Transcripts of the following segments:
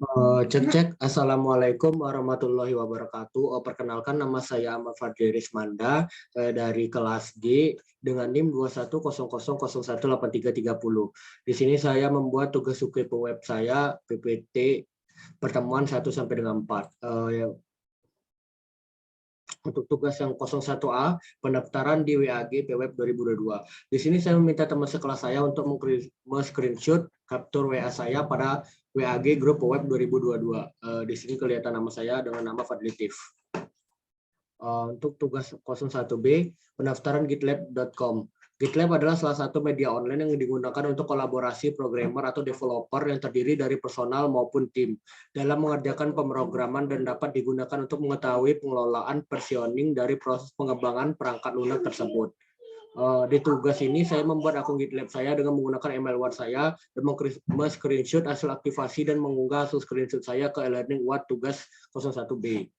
Cek cek, Assalamualaikum warahmatullahi wabarakatuh. Perkenalkan nama saya Ahmad Fadli Rismanda, saya dari kelas G dengan NIM 2100018330. Di sini saya membuat tugas UKP web saya PPT pertemuan 1 sampai dengan 4. Untuk tugas yang 01A, pendaftaran di WAG PWeb 2022. Di sini saya meminta teman sekelas saya untuk men-screenshot capture WA saya pada WAG grup PWeb 2022. Di sini kelihatan nama saya dengan nama Fadlitif. Untuk tugas 01B, pendaftaran gitlab.com. GitLab adalah salah satu media online yang digunakan untuk kolaborasi programmer atau developer yang terdiri dari personal maupun tim dalam mengerjakan pemrograman dan dapat digunakan untuk mengetahui pengelolaan versioning dari proses pengembangan perangkat lunak tersebut. Di tugas ini saya membuat akun GitLab saya dengan menggunakan email Word saya dan screenshot hasil aktivasi dan mengunggah hasil screenshot saya ke e-learning Word tugas 01B.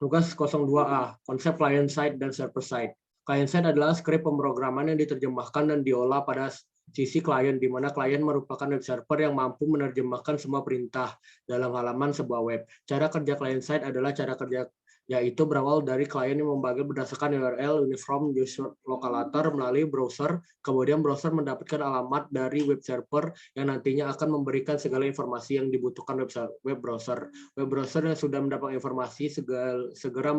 Tugas 02A, konsep client side dan server side. Client side adalah skrip pemrograman yang diterjemahkan dan diolah pada sisi klien, di mana klien merupakan web server yang mampu menerjemahkan semua perintah dalam halaman sebuah web. Cara kerja client side adalah cara kerja yaitu berawal dari klien yang membagi berdasarkan URL uniform user locator melalui browser, kemudian browser mendapatkan alamat dari web server yang nantinya akan memberikan segala informasi yang dibutuhkan web browser. Web browser yang sudah mendapat informasi segera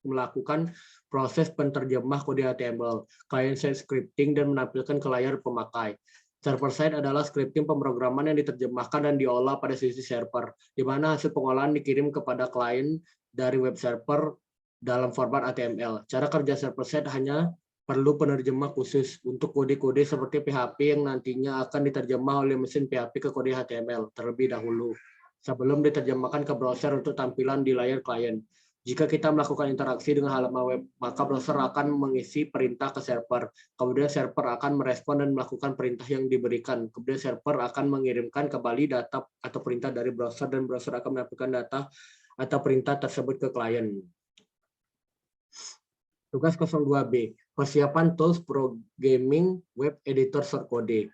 melakukan proses penterjemah kode HTML, client-side scripting, dan menampilkan ke layar pemakai. Server side adalah scripting pemrograman yang diterjemahkan dan diolah pada sisi server, di mana hasil pengolahan dikirim kepada klien dari web server dalam format HTML. Cara kerja server side hanya perlu penerjemah khusus untuk kode-kode seperti PHP yang nantinya akan diterjemah oleh mesin PHP ke kode HTML terlebih dahulu, sebelum diterjemahkan ke browser untuk tampilan di layar klien. Jika kita melakukan interaksi dengan halaman web, maka browser akan mengisi perintah ke server. Kemudian server akan merespon dan melakukan perintah yang diberikan. Kemudian server akan mengirimkan kembali data atau perintah dari browser, dan browser akan melakukan data atau perintah tersebut ke klien. Tugas 02B, persiapan tools programming web editor short code.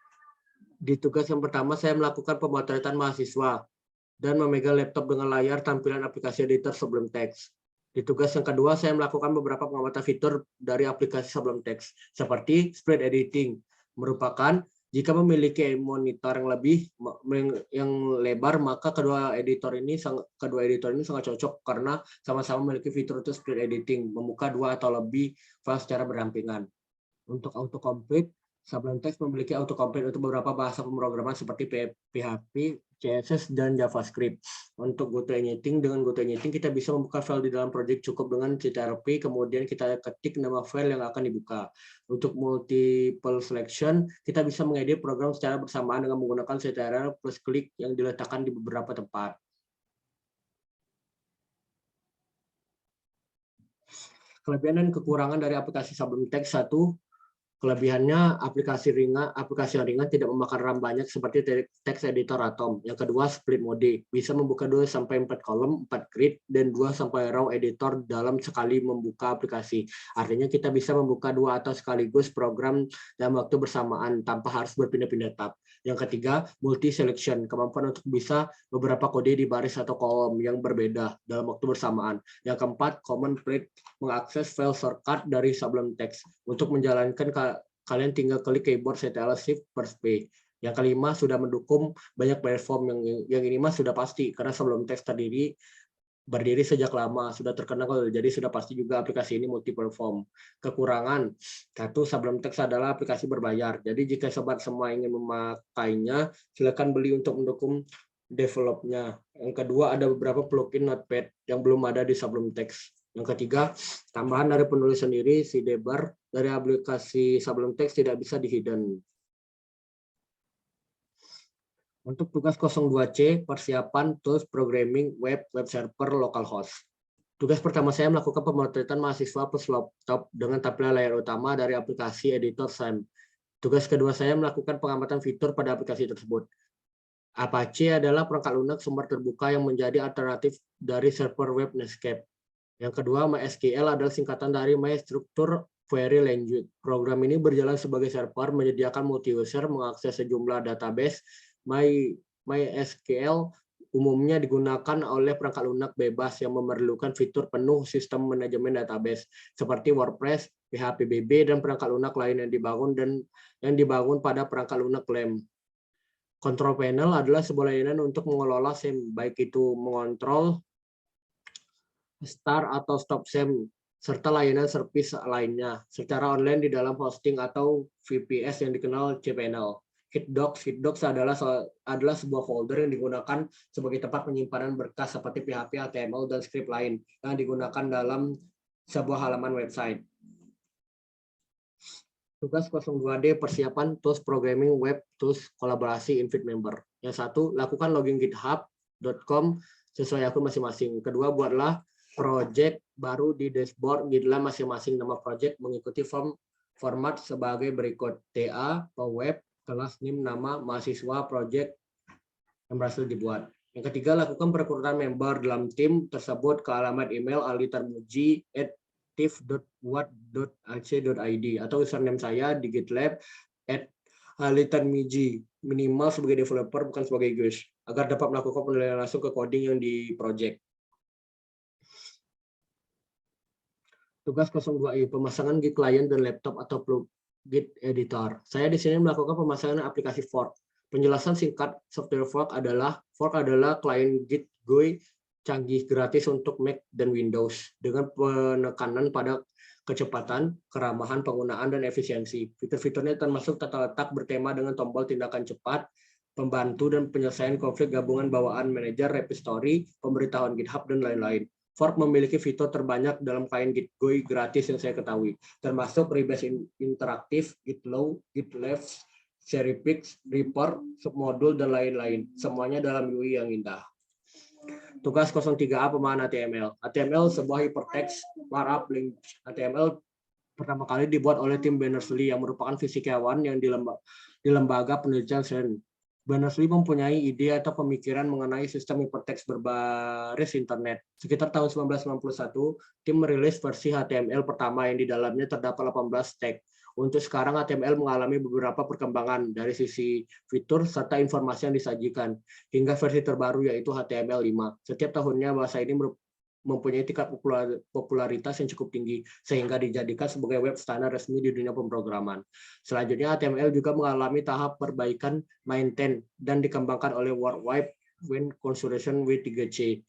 Di tugas yang pertama, saya melakukan pemotretan mahasiswa dan memegang laptop dengan layar tampilan aplikasi editor sebelum teks. Di tugas yang kedua, saya melakukan beberapa pengamatan fitur dari aplikasi sebelum teks, seperti spread editing, merupakan jika memiliki monitor yang lebar, maka kedua editor ini sangat cocok karena sama-sama memiliki fitur untuk spread editing, membuka dua atau lebih file secara berdampingan. Untuk autocomplete, Sublime Text memiliki autocomplete untuk beberapa bahasa pemrograman seperti PHP, CSS, dan JavaScript. Untuk GoToAnything, dengan GoToAnything kita bisa membuka file di dalam project cukup dengan CTRP, kemudian kita ketik nama file yang akan dibuka. Untuk multiple selection, kita bisa mengedit program secara bersamaan dengan menggunakan CTRL plus klik yang diletakkan di beberapa tempat. Kelebihan dan kekurangan dari aplikasi Sublime Text. 1. Kelebihannya, aplikasi yang ringan tidak memakan RAM banyak seperti text editor Atom. Yang kedua, split mode. Bisa membuka 2-4 kolom, 4 grid, dan 2 row editor dalam sekali membuka aplikasi. Artinya kita bisa membuka 2 atau sekaligus program dalam waktu bersamaan tanpa harus berpindah-pindah tab. Yang ketiga, multi selection. Kemampuan untuk bisa beberapa kode di baris atau kolom yang berbeda dalam waktu bersamaan. Yang keempat, common plate, mengakses file shortcut dari Sublime Text. Untuk menjalankan, kalian tinggal klik keyboard Ctrl Shift plus P. Yang kelima, sudah mendukung banyak platform. Yang ini mah sudah pasti karena Sublime Text berdiri sejak lama, sudah terkenal, jadi sudah pasti juga aplikasi ini multi platform. Kekurangan, 1, Sublime Text adalah aplikasi berbayar. Jadi jika sobat semua ingin memakainya, silakan beli untuk mendukung developnya. Yang kedua, ada beberapa plugin Notepad yang belum ada di Sublime Text. Yang ketiga, tambahan dari penulis sendiri, si debar dari aplikasi Sublime Text tidak bisa di-hidden. Untuk tugas 02C, persiapan tools programming web server localhost. Tugas pertama saya melakukan pemotretan mahasiswa plus laptop dengan tampilan layar utama dari aplikasi editor SAM. Tugas kedua saya melakukan pengamatan fitur pada aplikasi tersebut. Apache adalah perangkat lunak sumber terbuka yang menjadi alternatif dari server web Netscape. Yang kedua, MySQL adalah singkatan dari My Structured Query Language. Program ini berjalan sebagai server, menyediakan multi-user, mengakses sejumlah database. MySQL umumnya digunakan oleh perangkat lunak bebas yang memerlukan fitur penuh sistem manajemen database seperti WordPress, PHP-BB, dan perangkat lunak lain yang dibangun pada perangkat lunak LAMP. Control panel adalah sebuah layanan untuk mengelola SEM, baik itu mengontrol start atau stop SEM, serta layanan servis lainnya secara online di dalam hosting atau VPS yang dikenal cPanel. Hitdocs adalah sebuah folder yang digunakan sebagai tempat penyimpanan berkas seperti PHP, HTML, dan script lain yang digunakan dalam sebuah halaman website. Tugas 02D persiapan tools programming web tools kolaborasi invite member. Yang satu, lakukan login github.com sesuai akun masing-masing. Kedua, buatlah project baru di dashboard GitLab masing-masing. Nama project mengikuti format sebagai berikut: TA, web, kelas, NIM, nama, mahasiswa, project yang berhasil dibuat. Yang ketiga, lakukan perekrutan member dalam tim tersebut ke alamat email alitarmuji@tif.what.ac.id atau username saya di GitLab @alitarmuji, minimal sebagai developer bukan sebagai guys, agar dapat melakukan penilaian langsung ke coding yang di project. Tugas 02I, pemasangan Git client dan laptop atau Git editor. Saya di sini melakukan pemasangan aplikasi fork. Penjelasan singkat software fork adalah klien Git GUI canggih gratis untuk Mac dan Windows dengan penekanan pada kecepatan, keramahan penggunaan, dan efisiensi. Fitur-fiturnya termasuk tata letak bertema dengan tombol tindakan cepat, pembantu dan penyelesaian konflik gabungan bawaan manajer, repository, pemberitahuan GitHub, dan lain-lain. Fork memiliki fitur terbanyak dalam klien Git GUI gratis yang saya ketahui, termasuk rebase interaktif, Gitlow, Gitleft, Cherrypick, Report, submodul, dan lain-lain. Semuanya dalam UI yang indah. Tugas 03A pemahaman HTML. HTML sebuah hypertext markup language. HTML pertama kali dibuat oleh tim Berners-Lee yang merupakan fisikawan yang di lembaga penelitian CERN. Berners-Lee mempunyai ide atau pemikiran mengenai sistem hypertext berbasis internet. Sekitar tahun 1991, tim merilis versi HTML pertama yang di dalamnya terdapat 18 tag. Untuk sekarang HTML mengalami beberapa perkembangan dari sisi fitur serta informasi yang disajikan, hingga versi terbaru yaitu HTML5. Setiap tahunnya bahasa ini mempunyai tingkat popularitas yang cukup tinggi, sehingga dijadikan sebagai web standar resmi di dunia pemrograman. Selanjutnya, HTML juga mengalami tahap perbaikan maintain dan dikembangkan oleh World Wide Web Consortium W3C.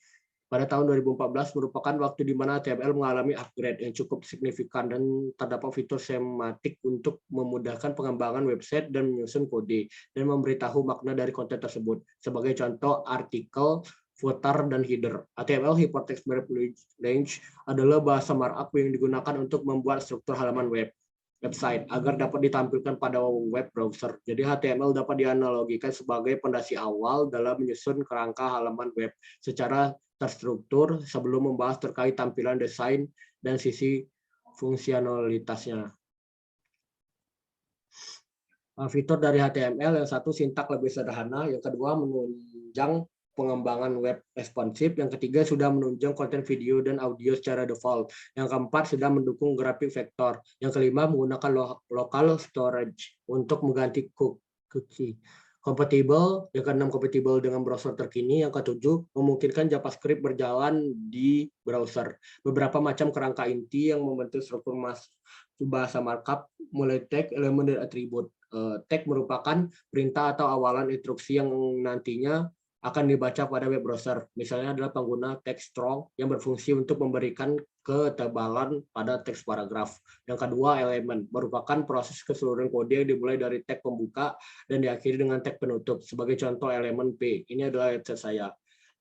Pada tahun 2014 merupakan waktu di mana HTML mengalami upgrade yang cukup signifikan dan terdapat fitur semantik untuk memudahkan pengembangan website dan menyusun kode dan memberitahu makna dari konten tersebut. Sebagai contoh, artikel, footer, dan header. HTML Hypertext Markup Language adalah bahasa markup yang digunakan untuk membuat struktur halaman website agar dapat ditampilkan pada web browser. Jadi HTML dapat dianalogikan sebagai fondasi awal dalam menyusun kerangka halaman web secara terstruktur sebelum membahas terkait tampilan, desain, dan sisi fungsionalitasnya. Fitur dari HTML, yang satu sintak lebih sederhana, yang kedua menunjang pengembangan web responsif, yang ketiga sudah menunjang konten video dan audio secara default, yang keempat sudah mendukung grafik vektor, yang kelima menggunakan local storage untuk mengganti cookie. Kompatibel, yang keenam kompatibel dengan browser terkini, yang ketujuh memungkinkan JavaScript berjalan di browser. Beberapa macam kerangka inti yang membentuk struktur bahasa markup, mulai tag, elemen, dan atribut. Tag merupakan perintah atau awalan instruksi yang nantinya akan dibaca pada web browser. Misalnya adalah pengguna teks strong yang berfungsi untuk memberikan ketebalan pada teks paragraf. Yang kedua, elemen merupakan proses keseluruhan kode yang dimulai dari tag pembuka dan diakhiri dengan tag penutup. Sebagai contoh, elemen P. Ini adalah website saya.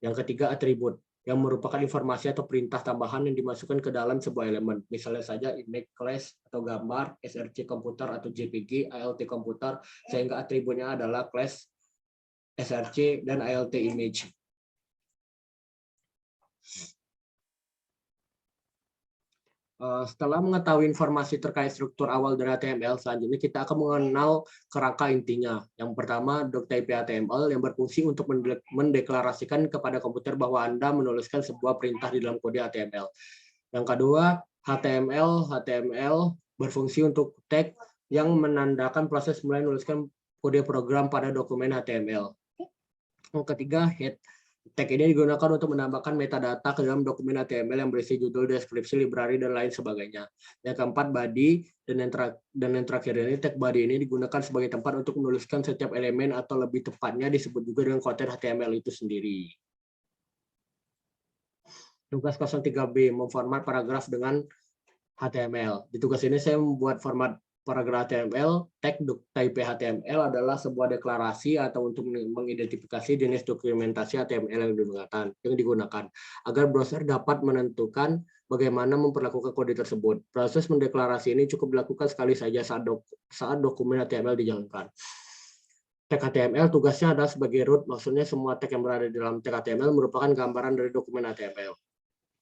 Yang ketiga, atribut yang merupakan informasi atau perintah tambahan yang dimasukkan ke dalam sebuah elemen. Misalnya saja image class atau gambar, src komputer atau jpg, alt komputer, sehingga atributnya adalah class, src, dan alt image. Setelah mengetahui informasi terkait struktur awal dari HTML, selanjutnya kita akan mengenal kerangka intinya. Yang pertama, .type HTML yang berfungsi untuk mendeklarasikan kepada komputer bahwa Anda menuliskan sebuah perintah di dalam kode HTML. Yang kedua, HTML berfungsi untuk tag yang menandakan proses mulai menuliskan kode program pada dokumen HTML. Yang ketiga, head Tag ini digunakan untuk menambahkan metadata ke dalam dokumen HTML yang berisi judul, deskripsi, library, dan lain sebagainya. Yang keempat, body, dan yang terakhir ini, tag body ini digunakan sebagai tempat untuk menuliskan setiap elemen atau lebih tepatnya disebut juga dengan konten HTML itu sendiri. Tugas 03B, memformat paragraf dengan HTML. Di tugas ini saya membuat format paragraf HTML, tag type HTML adalah sebuah deklarasi atau untuk mengidentifikasi jenis dokumentasi HTML yang digunakan agar browser dapat menentukan bagaimana memperlakukan kode tersebut. Proses mendeklarasi ini cukup dilakukan sekali saja saat dokumen HTML dijalankan. Tag HTML tugasnya adalah sebagai root, maksudnya semua tag yang berada di dalam tag HTML merupakan gambaran dari dokumen HTML.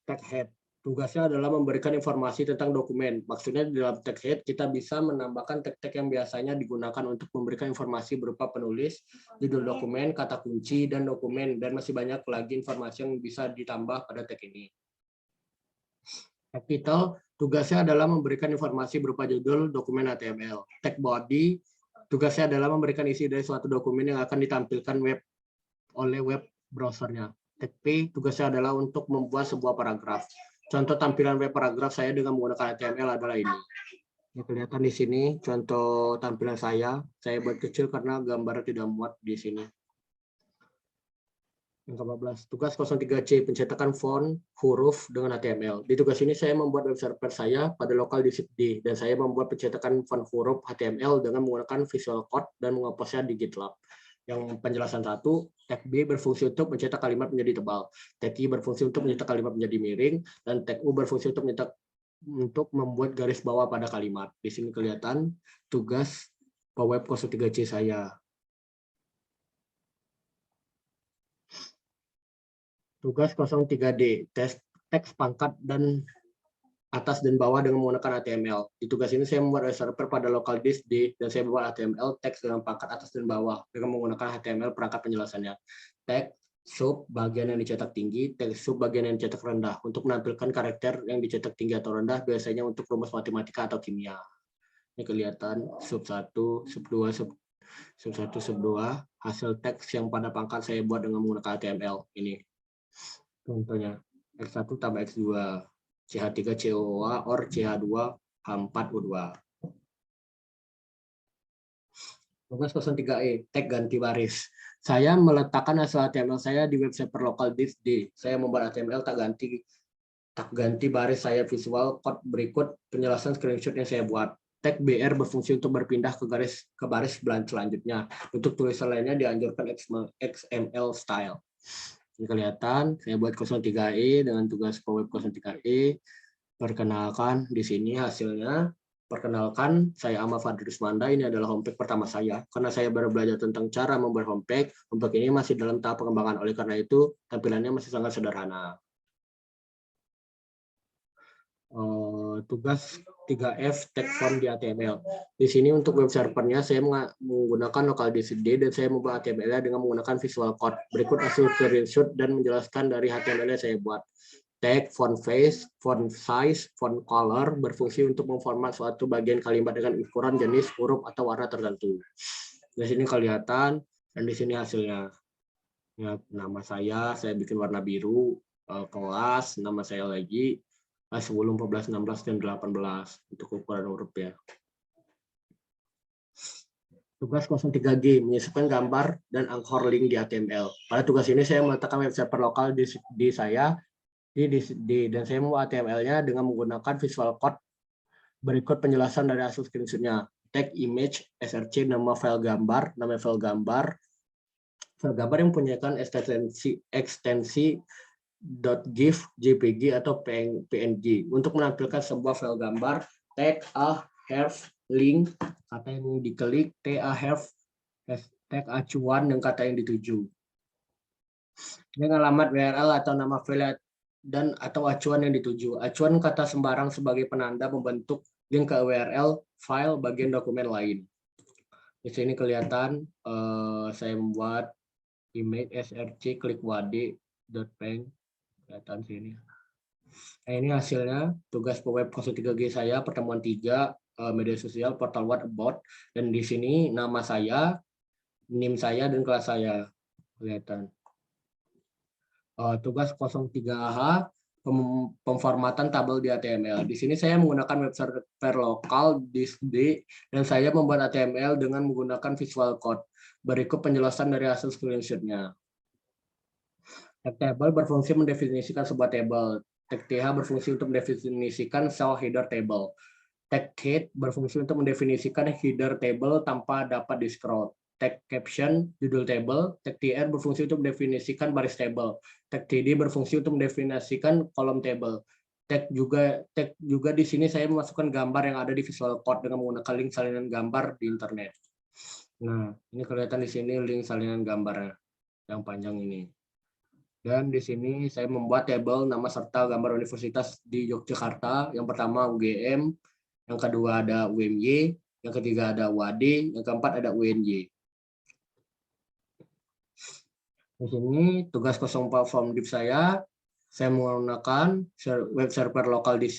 Tag head tugasnya adalah memberikan informasi tentang dokumen. Maksudnya di dalam tag head kita bisa menambahkan tag-tag yang biasanya digunakan untuk memberikan informasi berupa penulis, judul dokumen, kata kunci, dan dokumen, dan masih banyak lagi informasi yang bisa ditambah pada tag ini. Tag title tugasnya adalah memberikan informasi berupa judul dokumen HTML. Tag body tugasnya adalah memberikan isi dari suatu dokumen yang akan ditampilkan oleh web browsernya. Tag P tugasnya adalah untuk membuat sebuah paragraf. Contoh tampilan web paragraf saya dengan menggunakan HTML adalah ini. Ini kelihatan di sini contoh tampilan saya. Saya buat kecil karena gambarnya tidak muat di sini. Yang ke-14, tugas 03C, pencetakan font huruf dengan HTML. Di tugas ini saya membuat web server saya pada lokal disk D, dan saya membuat pencetakan font huruf HTML dengan menggunakan Visual Code dan menguploadnya di GitLab. Yang penjelasan 1, tag B berfungsi untuk mencetak kalimat menjadi tebal, tag I berfungsi untuk mencetak kalimat menjadi miring, dan tag U berfungsi untuk membuat garis bawah pada kalimat. Di sini kelihatan tugas web 03C saya. Tugas 03D, teks pangkat dan atas dan bawah dengan menggunakan HTML. Di tugas ini saya membuat server pada local disk D, dan saya membuat HTML teks dengan pangkat atas dan bawah dengan menggunakan HTML perangkat penjelasannya. Tag sub bagian yang dicetak tinggi, tag sub bagian yang dicetak rendah. Untuk menampilkan karakter yang dicetak tinggi atau rendah biasanya untuk rumus matematika atau kimia. Ini kelihatan sub 1, sub 2, sub 1, sub 2, hasil teks yang pada pangkat saya buat dengan menggunakan HTML. Ini contohnya, X1 tambah X2, CH3 COA or CH2 H4 U2. Tugas 03E, tag ganti baris. Saya meletakkan hasil HTML saya di web server lokal disk D. Saya membuat HTML tak ganti baris saya visual code berikut penjelasan screenshot yang saya buat. Tag BR berfungsi untuk berpindah ke baris selanjutnya. Untuk tulisan lainnya dianjurkan XML style. Ini kelihatan, saya buat 03E dengan tugas web 03E. Perkenalkan, di sini hasilnya. Perkenalkan, saya Ahmad Fadli Rusmanda. Ini adalah homepage pertama saya. Karena saya baru belajar tentang cara membuat homepage, homepage ini masih dalam tahap pengembangan. Oleh karena itu, tampilannya masih sangat sederhana. Tugas 3F tag font di HTML. Di sini untuk web servernya saya menggunakan local disk D, dan saya membuat HTML dengan menggunakan Visual Code. Berikut hasil screenshot dan menjelaskan dari HTML yang saya buat. Tag, font face, font size, font color berfungsi untuk memformat suatu bagian kalimat dengan ukuran, jenis, huruf, atau warna tertentu. Di sini kelihatan, dan di sini hasilnya. Ya, nama saya bikin warna biru, kelas, nama saya lagi, 10, 14, 16, dan 18 untuk ukuran huruf ya. Tugas 03G, menyisipkan gambar dan anchor link di HTML. Pada tugas ini saya meletakkan web server lokal di saya, dan saya membuat HTML-nya dengan menggunakan Visual Code. Berikut penjelasan dari hasil screenshot-nya. Tag image, src, nama file gambar yang mempunyai ekstensi .gif, JPG, atau PNG. Untuk menampilkan sebuah file gambar, tag a have link, kata yang diklik, ta have hashtag acuan, dan kata yang dituju. Dengan alamat URL atau nama file dan atau acuan yang dituju. Acuan kata sembarang sebagai penanda membentuk link ke URL file bagian dokumen lain. Di sini kelihatan saya membuat image src click.wad.png. Kelihatan sini. Nah, ini hasilnya tugas web 03G saya, pertemuan 3, media sosial, portal what about, dan di sini nama saya, NIM saya, dan kelas saya kelihatan. Tugas 03H pemformatan tabel di HTML. Di sini saya menggunakan web server lokal disk-D dan saya membuat HTML dengan menggunakan Visual Code. Berikut penjelasan dari hasil screenshot-nya. Tag table berfungsi mendefinisikan sebuah table. Tag TH berfungsi untuk mendefinisikan cell header table. Tag head berfungsi untuk mendefinisikan header table tanpa dapat di-scroll. Tag caption, judul table. Tag TR berfungsi untuk mendefinisikan baris table. Tag TD berfungsi untuk mendefinisikan kolom table. Tag juga di sini saya memasukkan gambar yang ada di Visual Code dengan menggunakan link salinan gambar di internet. Nah, ini kelihatan di sini link salinan gambarnya yang panjang ini. Dan di sini saya membuat tabel nama serta gambar universitas di Yogyakarta. Yang pertama UGM, yang kedua ada UMY, yang ketiga ada UAD, yang keempat ada UNY. Di sini tugas 04 form div saya menggunakan web server lokal di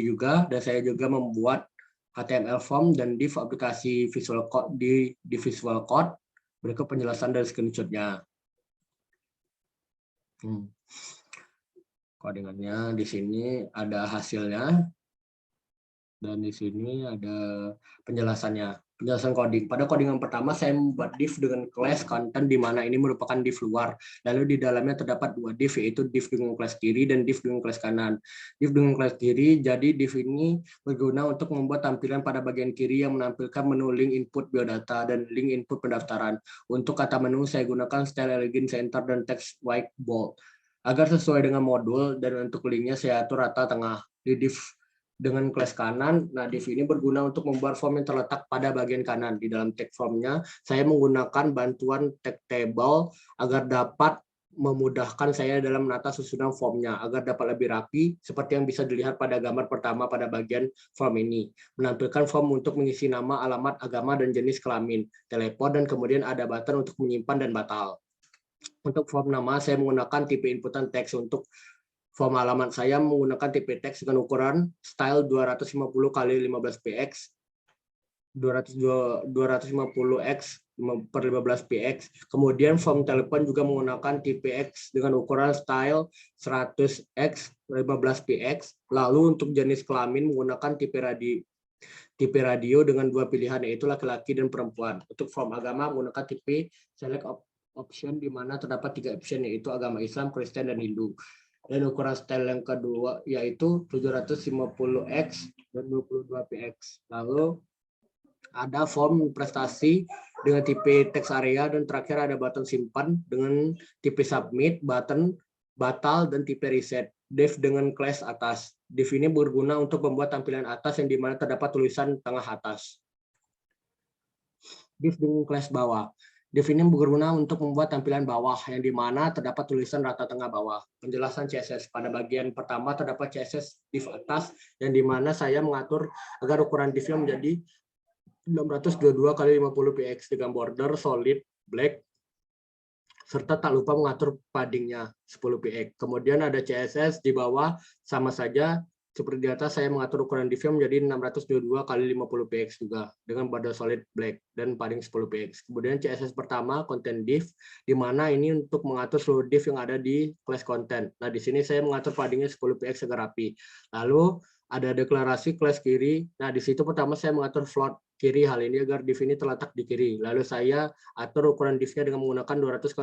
juga, dan saya juga membuat HTML form dan div aplikasi Visual Code di Visual Code. Berikut penjelasan dari screenshot-nya. Codingannya di sini ada hasilnya, dan di sini ada penjelasannya. Penjelasan coding. Pada codingan pertama saya membuat div dengan class content di mana ini merupakan div luar. Lalu di dalamnya terdapat dua div, yaitu div dengan kelas kiri dan div dengan kelas kanan. Div dengan kelas kiri, jadi div ini berguna untuk membuat tampilan pada bagian kiri yang menampilkan menu link input biodata dan link input pendaftaran. Untuk kata menu saya gunakan style elegant center dan text white bold. Agar sesuai dengan modul, dan untuk linknya saya atur rata tengah. Di div dengan kelas kanan, nah div ini berguna untuk membuat form yang terletak pada bagian kanan. Di dalam tag formnya, saya menggunakan bantuan tag table agar dapat memudahkan saya dalam menata susunan formnya, agar dapat lebih rapi, seperti yang bisa dilihat pada gambar pertama pada bagian form ini. Menampilkan form untuk mengisi nama, alamat, agama, dan jenis kelamin, telepon, dan kemudian ada button untuk menyimpan dan batal. Untuk form nama, saya menggunakan tipe inputan teks. Untuk form alamat saya menggunakan tipe teks dengan ukuran style 250 x 15 px, 250x per 15 px. Kemudian form telepon juga menggunakan tipe X dengan ukuran style 100x 15 px. Lalu untuk jenis kelamin menggunakan tipe radio dengan dua pilihan, yaitu laki-laki dan perempuan. Untuk form agama menggunakan tipe select option di mana terdapat 3 option, yaitu agama Islam, Kristen, dan Hindu. Dan ukuran style yang kedua yaitu 750x dan 22px. Lalu ada form prestasi dengan tipe text area, dan terakhir ada button simpan dengan tipe submit, button batal, dan tipe reset. Div dengan class atas. Div ini berguna untuk membuat tampilan atas yang dimana terdapat tulisan tengah atas. Div dengan class bawah. Div ini berguna untuk membuat tampilan bawah yang dimana terdapat tulisan rata tengah bawah. Penjelasan CSS. Pada bagian pertama terdapat CSS div atas, yang dimana saya mengatur agar ukuran divnya menjadi 622 x 50 px dengan border solid black, serta tak lupa mengatur paddingnya 10 px. Kemudian ada CSS di bawah, sama saja seperti di atas, saya mengatur ukuran divnya menjadi 622 x 50 px juga dengan border solid black dan padding 10 px. Kemudian CSS pertama content div, di mana ini untuk mengatur seluruh div yang ada di class content. Nah, di sini saya mengatur paddingnya 10 px agar rapi. Lalu ada deklarasi class kiri. Nah, di situ pertama saya mengatur float kiri, hal ini agar div ini terletak di kiri. Lalu saya atur ukuran divnya dengan menggunakan 200 x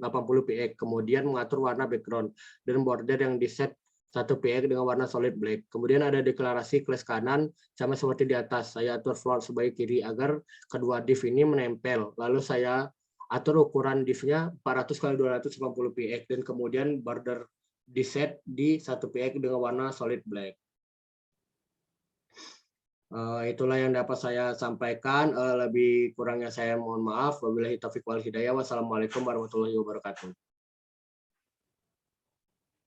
280 px. Kemudian mengatur warna background dan border yang di set 1 px dengan warna solid black. Kemudian ada deklarasi class kanan, sama seperti di atas. Saya atur float sebagai kiri agar kedua div ini menempel. Lalu saya atur ukuran divnya 400 x 250 px, dan kemudian border di set di 1 px dengan warna solid black. Itulah yang dapat saya sampaikan. Lebih kurangnya saya mohon maaf. Wabillahi taufiq wal hidayah. Wassalamualaikum warahmatullahi wabarakatuh.